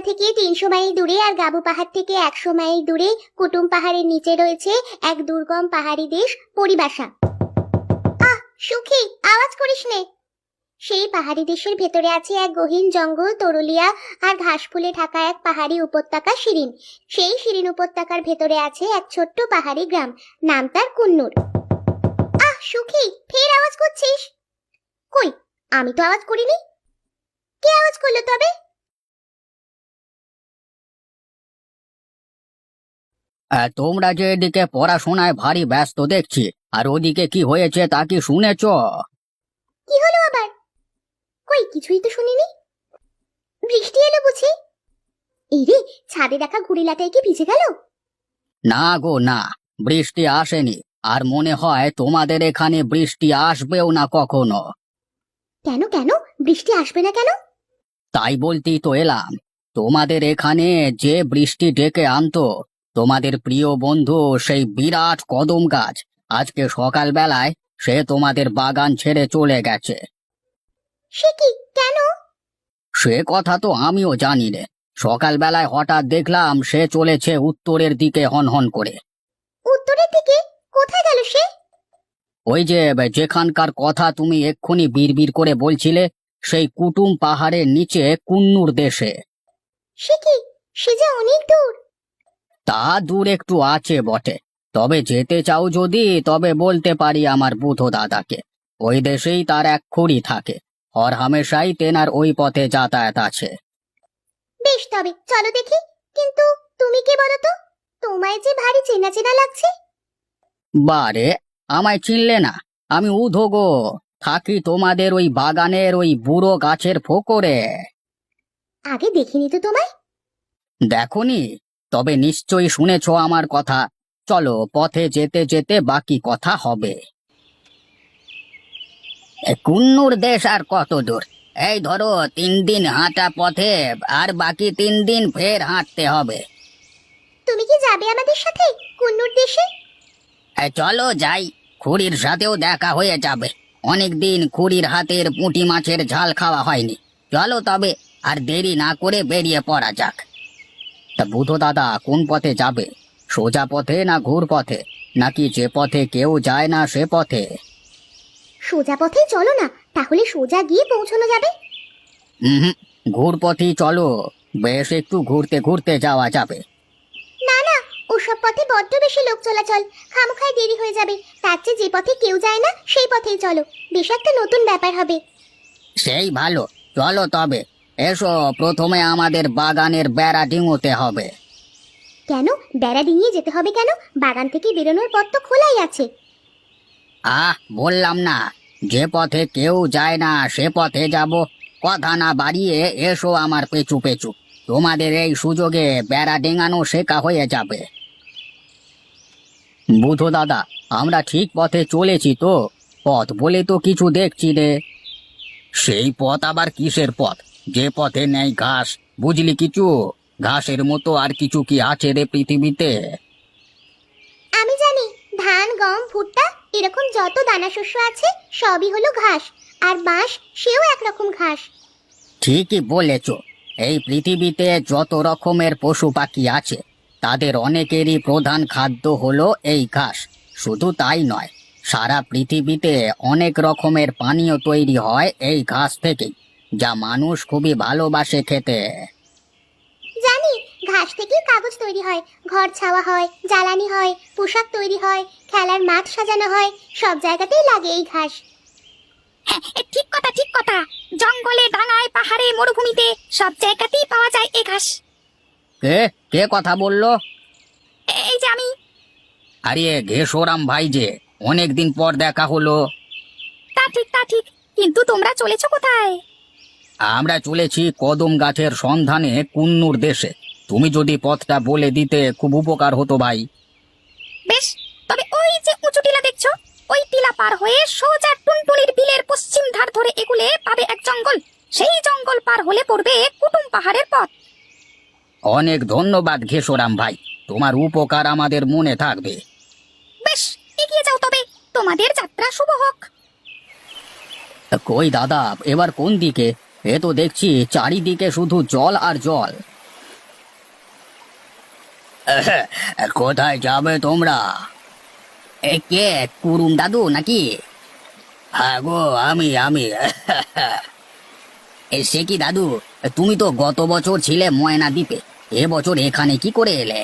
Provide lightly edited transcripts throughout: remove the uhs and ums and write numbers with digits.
থেকে 300 মাইল দূরে আর গাবু পাহাড় থেকে 100 মাইল দূরে কুটুম পাহাড়ের নিচে রয়েছে এক দুর্গম পাহাড়ি দেশ পরিবাসা। আহ সুখী, আওয়াজ করিস নে। সেই পাহাড়ি দেশের ভেতরে আছে এক গহীন জঙ্গল, তরুলিয়া আর ঘাস ফুলে ঢাকা এক পাহাড়ি উপত্যকা শিরিন। সেই শিরিন উপত্যকার ভেতরে আছে এক ছোট্ট পাহাড়ি গ্রাম, নাম তার কুন্নুর। আহ সুখী, ফের আওয়াজ করছিস? কই, আমি তো আওয়াজ করিনি। কে আওয়াজ করলো তবে? তোমরা যে এদিকে পড়াশোনায় ভারী ব্যস্ত দেখছি, আর ওদিকে কি হয়েছে তা কি শুনেছ? কি হলো আবার? কই, কিছুই তো শুনিনি। বৃষ্টি এলো বুঝি? এই রে, ছাদে দেখা ঘুড়িলাটাই কি ভিজে গেল? না গো না, বৃষ্টি আসেনি, আর মনে হয় তোমাদের এখানে বৃষ্টি আসবেও না কখনো। কেন কেন, বৃষ্টি আসবে না কেন? তাই বলতেই তো এলাম। তোমাদের এখানে যে বৃষ্টি ডেকে আনতো, তোমাদের প্রিয় বন্ধু সেই বিরাট কদম গাছ, আজকে সকালবেলায় সে তোমাদের বাগান ছেড়ে চলে গেছে। সে কি, কেন? সে কথা তো আমিও জানি রে। সকালবেলায় হঠাৎ দেখলাম সে চলেছে উত্তরের দিকে হনহন করে। উত্তরের দিকে? কোথায় গেল সে? ওই যে যেখানকার কথা তুমি এক্ষুনি বিড়বিড় করে বলছিলে, সেই কুটুম পাহাড়ের নিচে কুন্নুর দেশে। সে কি, সে যে অনেক দূর। তা দূর একটু আছে বটে, তবে যেতে চাও যদি তবে বলতে পারি আমার বুধো দাদাকে। ওই দেশেই তার এক খুড়ি থাকে, হর হামেশাই তেনার ওই পথে যাতায়াত আছে। বেশ, তবে চলো দেখি। কিন্তু তুমি কে বলো তো? তোমায় যে ভারী চেনা চেনা লাগছে। বারে, আমায় চিনলে না? আমি উধো গো, থাকি তোমাদের ওই বাগানের ওই বুড়ো গাছের ফোকরে। আগে দেখিনি তো তোমায়। দেখোনি? তবে নিশ্চয়ই শুনেছ আমার কথা। চলো, পথে যেতে যেতে বাকি কথা হবে। কুন্নুর দেশ আর কত দূর? এই ধরো 3 দিন হাঁটা পথে, আর বাকি 3 দিন ফের হাঁটতে হবে। তুমি কি যাবে আমাদের সাথে কুন্নুর দেশে? চলো যাই, খুড়ির সাথেও দেখা হয়ে যাবে। অনেকদিন খুড়ির হাতের পুঁটি মাছের ঝাল খাওয়া হয়নি। চলো তবে, আর দেরি না করে বেরিয়ে পড়া যাক। তা বুধো দাদা কোন পথে যাবে? সোজা পথে না ঘুর পথে, নাকি যে পথে কেউ যায় না সে পথে? সোজা পথেই চলো না, তাহলে সোজা গিয়ে পৌঁছানো যাবে। হুম, ঘুর পথেই চলো, বেশ একটু ঘুরতে ঘুরতে যাওয়া যাবে। না না, ওসব পথে বড্ড বেশি লোক চলাচল, খামোখায় দেরি হয়ে যাবে। তার চেয়ে যে পথে কেউ যায় না সেই পথেই চলো, বেশ একটা নতুন ব্যাপার হবে। সেই ভালো, চলো তবে। এসো, প্রথমে আমাদের বাগানের বেড়া ডিঙোতে হবে। কেন বেড়া ডিঙিয়ে যেতে হবে কেন? বাগান থেকে বেরোনোর পথ তো খোলাই আছে। বললাম না, যে পথে কেউ যায় না সে পথে যাব। কথা না বাড়িয়ে এসো আমার পেছু পেছু, তোমাদের এই সুযোগে বেড়া ডেঙানো শেখা হয়ে যাবে। বুধো দাদা, আমরা ঠিক পথে চলেছি তো? পথ বলে তো কিছু দেখছি রে। সেই পথ আবার কিসের পথ? যে পথে নেই ঘাস, বুঝলি কিছু? ঘাসের মতো আর কিছু কি আছে রে পৃথিবীতে? আমি জানি, ধান, গম, ভুট্টা এরকম যত দানা শস্য আছে সবই হলো ঘাস। আর বাঁশ, সেও একরকম ঘাস। ঠিকই বলেছ। এই পৃথিবীতে যত রকমের পশু পাখি আছে, তাদের অনেকেরই প্রধান খাদ্য হলো এই ঘাস। শুধু তাই নয়, সারা পৃথিবীতে অনেক রকমের পানীয় তৈরি হয় এই ঘাস থেকেই, যা মানুষ খুবই ভালোবাসে খেতে। জানি, ঘাস থেকে কাগজ তৈরি হয়, ঘর ছাওয়া হয়, জ্বালানি হয়, পোশাক তৈরি হয়, খেলার মাঠ সাজানো হয়, সব জায়গাতেই লাগে এই ঘাস। ঠিক কথা, ঠিক কথা। জঙ্গলে, ডাঙায়, পাহাড়ে, মরুভূমিতে সব জায়গাতেই পাওয়া যায় এই ঘাস। কে কে কথা বললো? এই যে আমি। আরে ঘেষোরাম ভাই যে, অনেকদিন পর দেখা হলো। তা ঠিক, তা ঠিক, কিন্তু তোমরা চলেছো কোথায়? আমরা চলেছি কদম গাছের সন্ধানে কুন্নুর দেশে। তুমি যদি পথটা বলে দিতে খুব উপকার হতো ভাই। বেশ, তবে ওই যে উঁচু টিলা দেখছো, ওই টিলা পার হয়ে সোজা টুনটুনির বিলের পশ্চিম ধার ধরে এগুলে পাবে এক জঙ্গল। সেই জঙ্গল পার হলে পড়বে কুটুম পাহাড়ের পথ। অনেক ধন্যবাদ ঘেষোরাম ভাই, তোমার উপকার আমাদের মনে থাকবে। বেশ, এগিয়ে যাও তবে, তোমাদের যাত্রা শুভ হোক। কই দাদা, এবার কোন দিকে? এ তো দেখছি চারিদিকে শুধু জল আর জল। কোথায় যাবে তোমরা? কে, কুরুম দাদু নাকি? হ্যাঁ গো, আমি সে কি দাদু, তুমি তো গত বছর ছিলে ময়না দ্বীপে, এবছর এখানে কি করে এলে?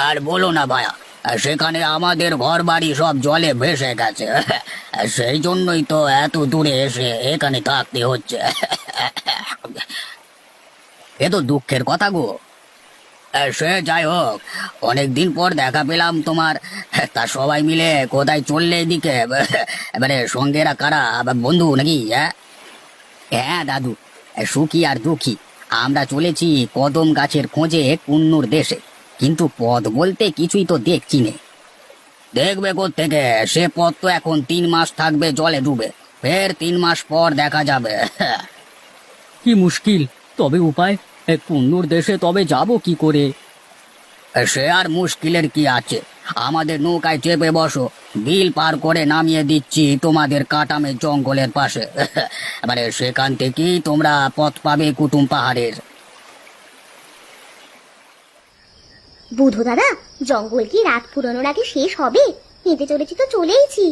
আর বলো না ভায়া, সেখানে আমাদের ঘর বাড়ি সব জলে ভেসে গেছে। সেই জন্যই তো এত দূরে এসে এখানে থাকতে হচ্ছে। এ তো দুঃখের কথা গো। সে যাই হোক, অনেকদিন পর দেখা পেলাম তোমার। তা সবাই মিলে কোথায় চললে এদিকে? এবারে সঙ্গেরা কারা, বন্ধু নাকি? হ্যাঁ দাদু, সুখী আর দুঃখী আমরা চলেছি কদম গাছের খোঁজে কুন্নুর দেশে, কিন্তু পথ বলতে কিছুই তো দেখছি নে। দেখবে কোত্থেকে? সে পথ তো এখন 3 মাস থাকবে জলে ডুবে, ফের 3 মাস পর দেখা যাবে। কি মুশকিল, তবে উপায়? কুন্নুর দেশে তবে যাব কি করে? সে আর মুশকিলের কি আছে, আমাদের নৌকায় চেপে বসো, বিল পার করে নামিয়ে দিচ্ছি তোমাদের কাটামের জঙ্গলের পাশে। এবারে সেখান থেকেই তোমরা পথ পাবে কুটুম পাহাড়ের। বুধু দাদা, জঙ্গল কি রাত পুরোনোর আগে শেষ হবে? হেঁটে চলেছি তো চলেইছি।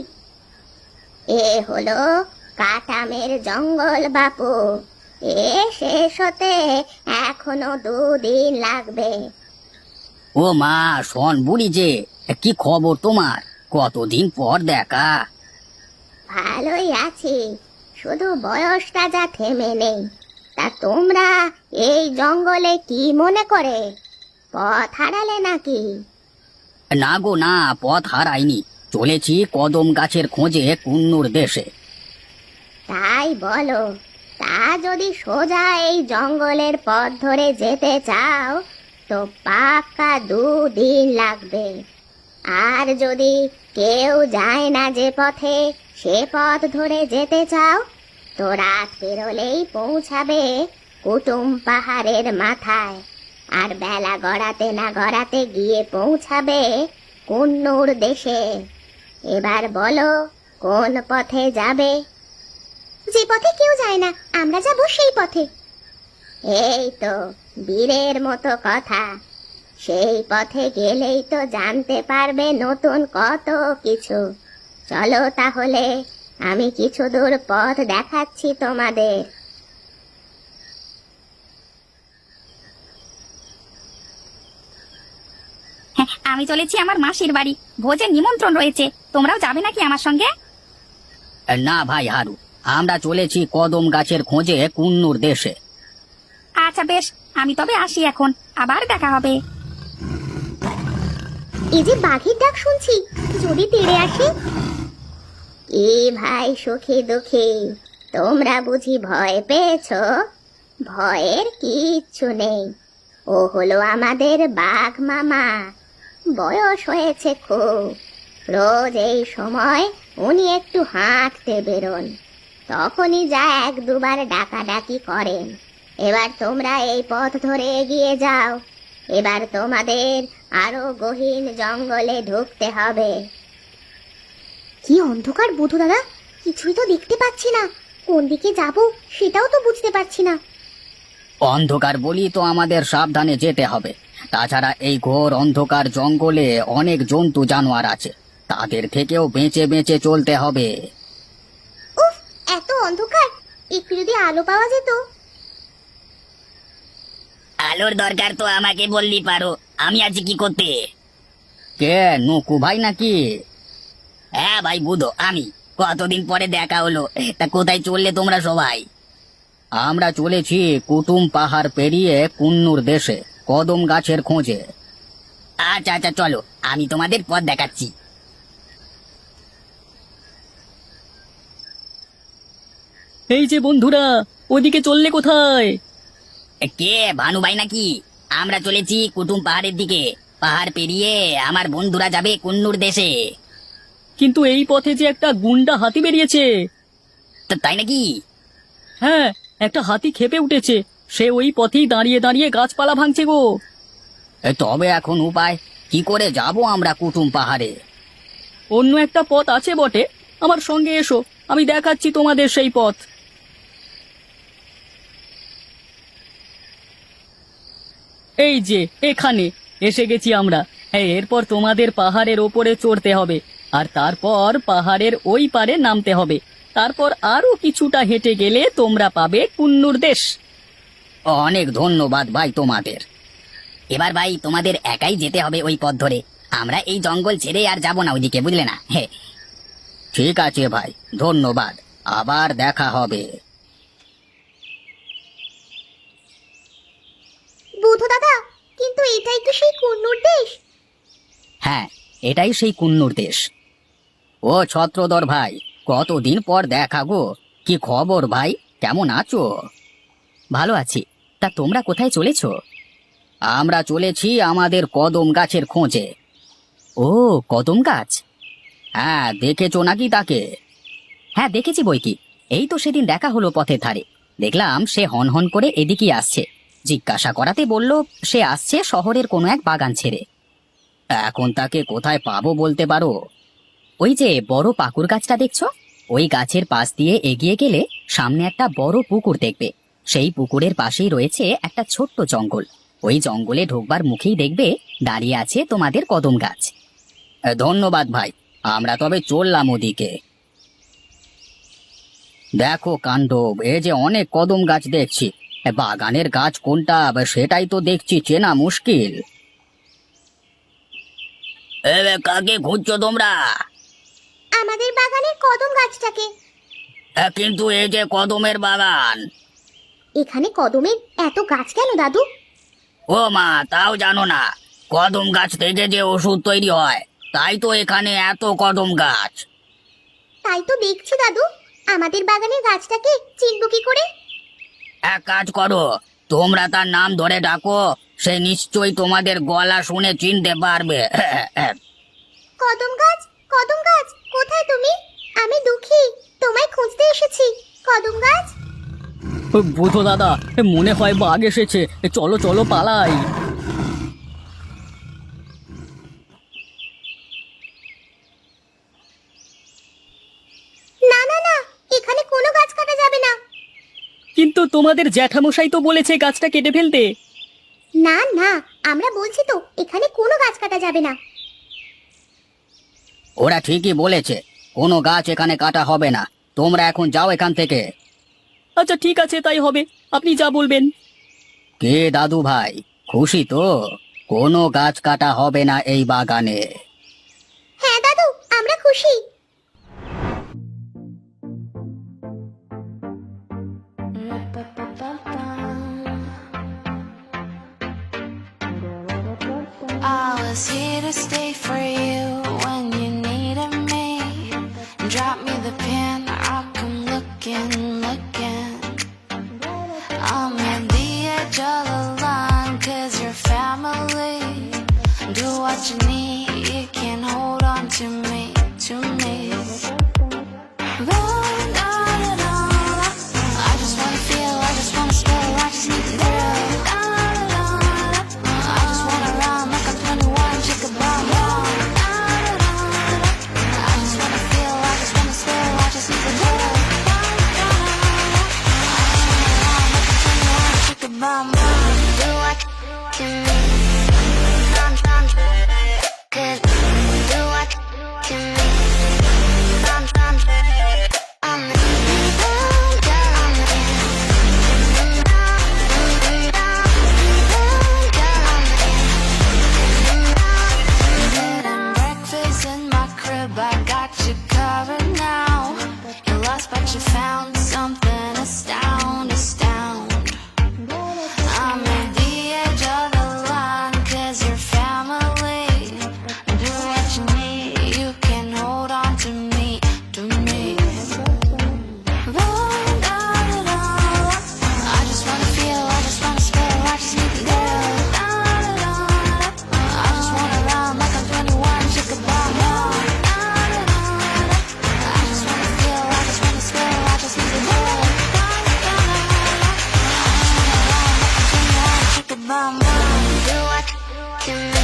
এ হলো কাটামের জঙ্গল বাপু, এ শেষ হতে এখনো 2 দিন লাগবে। ও মা, শোন বুড়ি যে, কি খবর তোমার? কতদিন পর দেখা। ভালোই আছি, শুধু বয়সটা যা থেমে নেই। তা তোমরা এই জঙ্গলে কি মনে করে? পথ হারালে নাকি? না গো না, পথ হারাইনি, চলেছি কদম গাছের খোঁজে কুন্নুর দেশে। তাই বলো, তা যদি সোজা এই জঙ্গলের পথ ধরে যেতে চাও তো পাক্কা 2 দিন লাগবে। আর যদি কেউ যায় না যে পথে, সে পথ ধরে যেতে চাও তো রাত পেরোলেই পৌঁছাবে কুটুম পাহাড়ের মাথায়, আর বেলা গড়াতে না গড়াতে গিয়ে পৌঁছাবে কুন্নুর দেশে। এবার বলো কোন পথে যাবে? যে পথে কেউ যায় না, আমরা যাব সেই পথে। এই তো বীরের মতো কথা, সেই পথে গেলেই তো জানতে পারবে নতুন কত কিছু। চলো তাহলে, আমি কিছু দূর পথ দেখাচ্ছি তোমাদের। হ্যাঁ, আমি চলেছি আমার মাসির বাড়ি, ভোজের নিমন্ত্রণ রয়েছে, তোমরাও যাবে নাকি আমার সঙ্গে? না ভাই হারু, আমরা চলেছি কদম গাছের খোঁজে কুন্নুর দেশে। আচ্ছা বেশ, আমি তবে আসি এখন, আবার দেখা হবে। এই যে বাঘের ডাক শুনছি, যদি তেড়ে আসে? কি ভাই সুখী দুঃখী, তোমরা বুঝি ভয় পেয়েছো? ভয়ের কিচ্ছু নেই, ও হলো আমাদের বাঘ মামা। বয়স হয়েছে খুব, রোজ এই সময় উনি একটু হাঁটতে বেরোন, তখনই যা 1-2 বার ডাকাডাকি করেন। এবার তোমরা এই পথ ধরে এগিয়ে যাও, এবার তোমাদের আরো গহীন জঙ্গলে ঢুকতে হবে। কি অন্ধকার বুধু দাদা, কিছুই তো দেখতে পাচ্ছি না, কোন দিকে যাব সেটাও তো বুঝতে পারছি না। অন্ধকার বলি তো আমাদের সাবধানে যেতে হবে, তাছাড়া এই ঘোর অন্ধকার জঙ্গলে অনেক জন্তু জানোয়ার আছে, তাদের থেকেও বেঁচে বেঁচে চলতে হবে। উফ, এত অন্ধকার, একটু যদি আলো পাওয়া যেত। আলোর দরকার তো আমাকে বললি পারো, আমি আছি কি করতে? কে, নকু ভাই নাকি? হ্যাঁ ভাই বুধো, আমি। কতদিন পরে দেখা হলো, তা কোথায় চললে তোমরা সবাই? আমরা চলেছি কুটুম পাহাড় পেরিয়ে কুন্নুর দেশে কদম গাছের খোঁজে। আচ্ছা আচ্ছা চলো, আমি তোমাদের পথ দেখাচ্ছি। এই যে বন্ধুরা, ওদিকে চললে কোথায়? কে, ভানু ভাই নাকি? আমরা চলেছি কুটুম পাহাড়ের দিকে, পাহাড় পেরিয়ে আমার বন্ধুরা যাবে কুন্নুর দেশে। কিন্তু এই পথে যে একটা গুন্ডা হাতি বেরিয়েছে। তাই নাকি? হ্যাঁ, একটা হাতি খেপে উঠেছে, সে ওই পথেই দাঁড়িয়ে দাঁড়িয়ে গাছপালা ভাঙছে গো। তবে এখন উপায় কি করে যাব আমরা কুটুম পাহাড়ে? অন্য একটা পথ আছে বটে, আমার সঙ্গে এসো, আমি দেখাচ্ছি তোমাদের সেই পথ। এই যে এখানে, এসে গেছি আমরা। হ্যাঁ, এরপর তোমাদের পাহাড়ের ওপরে চড়তে হবে, আর তারপর পাহাড়ের ওই পারে নামতে হবে। তারপর আরো কিছুটা হেঁটে গেলে তোমরা পাবে কুন্নুর দেশ। অনেক ধন্যবাদ ভাই তোমাদের। এবার ভাই তোমাদের একাই যেতে হবে ওই পথ ধরে, আমরা এই জঙ্গল ছেড়ে আর যাব না ওইদিকে, বুঝলে না? হ্যাঁ, ঠিক আছে ভাই, ধন্যবাদ, আবার দেখা হবে। বুধ দাদা, কিন্তু এটাই তো সেই কুন্নুর দেশ। হ্যাঁ, এটাই সেই কুন্নুর দেশ। ও ছত্রধর ভাই, কতদিন পর দেখা গো। কি খবর ভাই, কেমন আছো? ভালো আছি। তা তোমরা কোথায় চলেছো? আমরা চলেছি আমাদের কদম গাছের খোঁজে। ও, কদম গাছ? হ্যাঁ, দেখেছো নাকি তাকে? হ্যাঁ, দেখেছি বই কি। এই তো সেদিন দেখা হলো পথের ধারে, দেখলাম সে হনহন করে এদিকেই আসছে। জিজ্ঞাসা করাতে বলল সে আসছে শহরের কোনো এক বাগান ছেড়ে। এখন তাকে কোথায় পাবো বলতে পারো? ওই যে বড় পাকুর গাছটা দেখছো, ওই গাছের পাশ দিয়ে এগিয়ে গেলে সামনে একটা বড় পুকুর দেখবে। সেই পুকুরের পাশেই রয়েছে একটা ছোট্ট জঙ্গল। ওই জঙ্গলে ঢোকবার মুখেই দেখবে দাঁড়িয়ে আছে তোমাদের কদম গাছ। ধন্যবাদ ভাই, আমরা তবে চললাম ওদিকে। দেখো কাণ্ড, এ যে অনেক কদম গাছ দেখছি, বাগানের গাছ কোনটা সেটাই তো দেখছি চেনা মুশকিল। কাকে খুঁজছো তোমরা? আমাদের বাগানের কদম গাছটাকে। কিন্তু এই যে কদমের বাগান। এখানে কদমের এত গাছ কেন দাদু? ও মা, তাও জানো না? কদম গাছ থেকে যে ওষুধ তৈরি হয়, তাই তো এখানে এত কদম গাছ। তাই তো দেখছি দাদু, আমাদের বাগানের গাছটাকে চিনব কি করে? এক কাজ করো, তোমরা তার নাম ধরে ডাকো, সে নিশ্চয়ই তোমাদের গলা শুনে চিনতে পারবে। কদম গাছ, কদম গাছ, কোথায় তুমি? আমি দুঃখী, তোমায় খুঁজতে এসেছি। কদম গাছ। বুধ দাদা, মনে হয় বাঘ এসেছে। চলো চলো পালাই। না না না, এখানে কোনো গাছ কাটা যাবে না। কিন্তু তোমাদের জ্যাঠামশাই তো বলেছে গাছটা কেটে ফেলতে। না না, আমরা বলছি তো এখানে কোনো গাছ কাটা যাবে না। ওরা ঠিকই বলেছে, কোনো গাছ এখানে কাটা হবে না। তোমরা এখন যাও এখান থেকে। আচ্ছা ঠিক আছে, তাই হবে, আপনি যা বলবেন। কে দাদু ভাই, খুশি তো? কোনো গাছ কাটা হবে না এই বাগানে। হ্যাঁ দাদু, আমরা খুশি। I was here to stay for you when you needed me. Drop me the pin, I'll come looking, looking. I'm at the edge of the line, 'cause you're family. Do what you need, you can hold on to me, to me. I just wanna feel, I just wanna spill, I just need the thrill. I just wanna run like I'm 21, chick a bomb bomb. I just wanna feel, I just wanna spill, I just need the thrill. Chick a bomb bomb. Do what to me. Do what to me. Breakfast in my crib, I got you covered now. You're lost, but you found something astound, astound. I'm at the edge of the line, 'cause you're family. Do what you need, you can hold on to me, to me. I just wanna feel, I just wanna spill, I just need the thrill. I just wanna run like I'm 21, chick a bomb bomb. I just wanna feel, I just wanna spill, I just need the thrill. I just wanna run like I'm 21, chick a bomb bomb. Do what to me.